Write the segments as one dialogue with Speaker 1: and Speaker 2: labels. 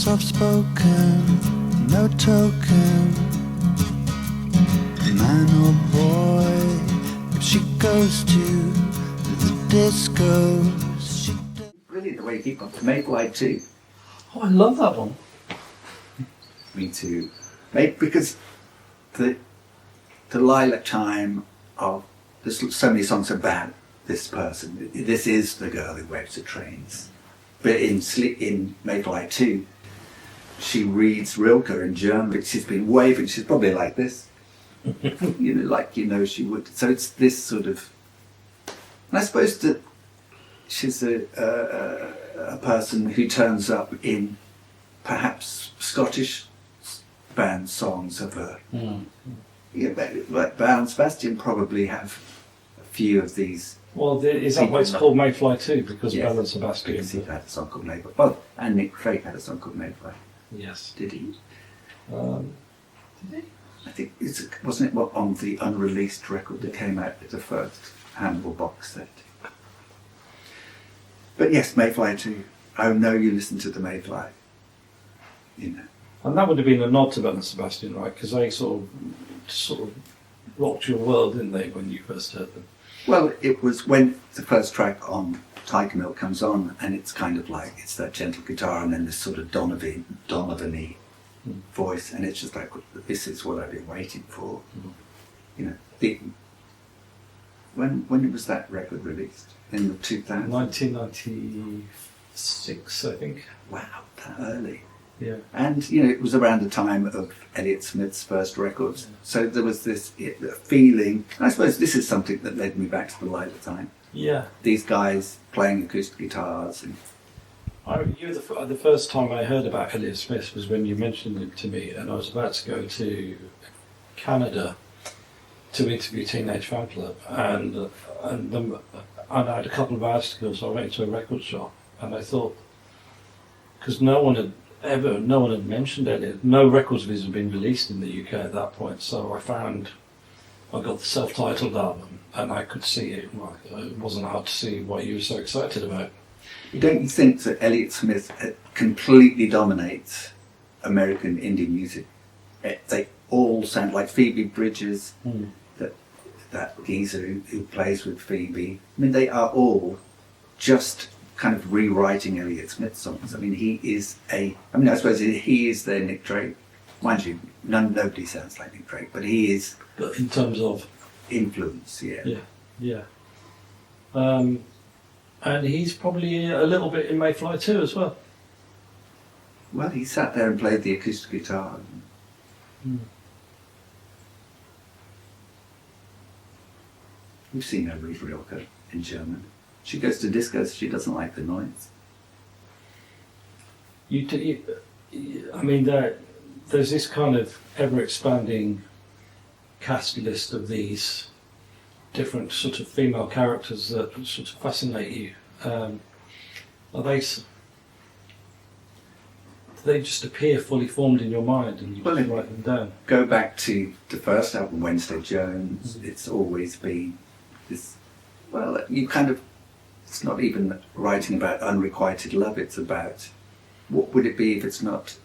Speaker 1: soft-spoken, no token. Man or boy, if she goes to the discos, she...
Speaker 2: Brilliant the way you keep on. MAYFLY TOO.
Speaker 3: Oh, I love that one.
Speaker 2: Me too. Because the Lilac Time of, there's so many songs about this person. This is the girl who waves the trains. But in MAYFLY TOO, she reads Rilke in German, but she's been waving. She's probably like this. She would. So it's this sort of, and I suppose that she's a person who turns up in perhaps Scottish band songs of her. Like Belle Sebastian probably have a few of these.
Speaker 3: Well, is that why it's called MAYFLY TOO? Because
Speaker 2: yes,
Speaker 3: Belle Sebastian.
Speaker 2: Because he had a song called MAYFLY. Well, and Nick Drake had a song called MAYFLY.
Speaker 3: Yes.
Speaker 2: Did he?
Speaker 3: Did he?
Speaker 2: I think wasn't it on the unreleased record that came out as the first Hannibal box set. But yes, MAYFLY TOO. I know you listen to the MAYFLY.
Speaker 3: And that would have been a nod to Belle Sebastian, right? Because they sort of rocked your world, didn't they, when you first heard them?
Speaker 2: Well, it was when the first track on Tiger Milk comes on, and it's kind of like, it's that gentle guitar and then this sort of Donovan-y voice, and it's just like, this is what I've been waiting for. When was that record released? In the 2000s?
Speaker 3: 1996, I think.
Speaker 2: Wow, that early.
Speaker 3: Yeah.
Speaker 2: And, it was around the time of Elliott Smith's first records. Yeah. So there was this feeling, and I suppose this is something that led me back to the Lilac Time.
Speaker 3: Yeah.
Speaker 2: These guys playing acoustic guitars. And
Speaker 3: the first time I heard about Elliott Smith was when you mentioned it to me, and I was about to go to Canada to interview Teenage Fan Club, and I had a couple of articles. So I went to a record shop, and I thought, because no one had mentioned Elliott. No records of his had been released in the UK at that point. So I got the self-titled album, and I could see it. It wasn't hard to see what you were so excited about.
Speaker 2: Don't you think that Elliott Smith completely dominates American indie music? They all sound like Phoebe Bridgers, that geezer who plays with Phoebe. I mean, they are all just kind of rewriting Elliott Smith songs. I mean, I suppose he is their Nick Drake. Mind you, nobody sounds like Nick Drake, but he is.
Speaker 3: But in terms of
Speaker 2: influence, yeah.
Speaker 3: Yeah. And he's probably a little bit in MAYFLY TOO as well.
Speaker 2: Well, he sat there and played the acoustic guitar. We've seen her read Rilke in German. She goes to discos, she doesn't like the noise.
Speaker 3: There's this kind of ever-expanding cast list of these different sort of female characters that sort of fascinate you. Do they just appear fully formed in your mind and you just write them down?
Speaker 2: Go back to the first album, Wednesday Jones. It's always been this, it's not even writing about unrequited love, it's about what would it be if it's not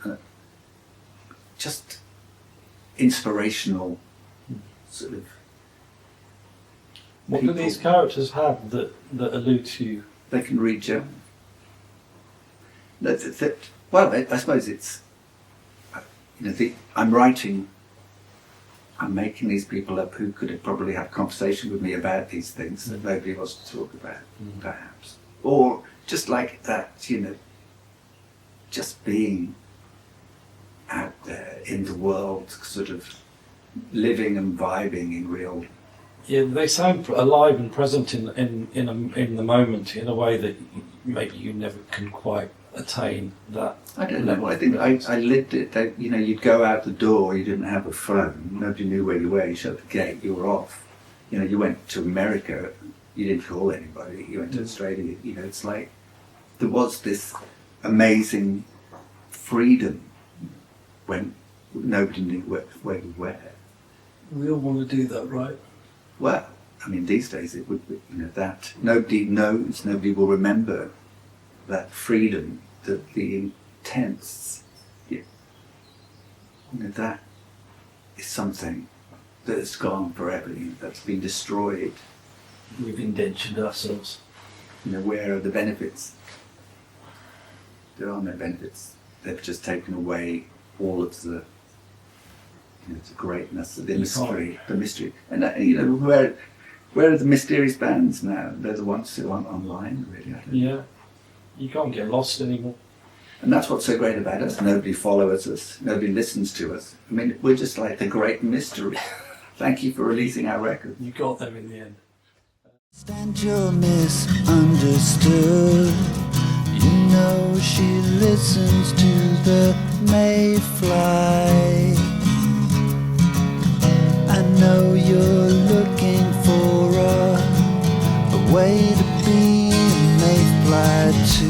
Speaker 2: just inspirational sort of.
Speaker 3: What do these characters have that allude to you?
Speaker 2: They can read German. I suppose it's, I'm making these people up who could probably have conversation with me about these things that nobody wants to talk about, perhaps. Or just like that, just being out there in the world, sort of living and vibing in real.
Speaker 3: Yeah, they sound alive and present in the moment in a way that maybe you never can quite attain that.
Speaker 2: I don't know. I think I lived it. You'd go out the door. You didn't have a phone. Nobody knew where you were. You shut the gate. You were off. You went to America. You didn't call anybody. You went to Australia. It's like there was this amazing freedom when nobody knew where you were.
Speaker 3: We all want to do that, right?
Speaker 2: Well, these days it would be, that nobody knows, nobody will remember that freedom, the intense that is something that's gone forever, that's been destroyed.
Speaker 3: We've indentured ourselves.
Speaker 2: Where are the benefits? There are no benefits. They've just taken away all of the, the greatness, the mystery. And where are the mysterious bands now? They're the ones who aren't online, really.
Speaker 3: Yeah, you can't get lost anymore.
Speaker 2: And that's what's so great about us. Nobody follows us. Nobody listens to us. I mean, we're just like the great mystery. Thank you for releasing our record.
Speaker 3: You got them in the end.
Speaker 1: Stand you're misunderstood. She listens to the Mayfly. I know you're looking for a way to be a Mayfly too.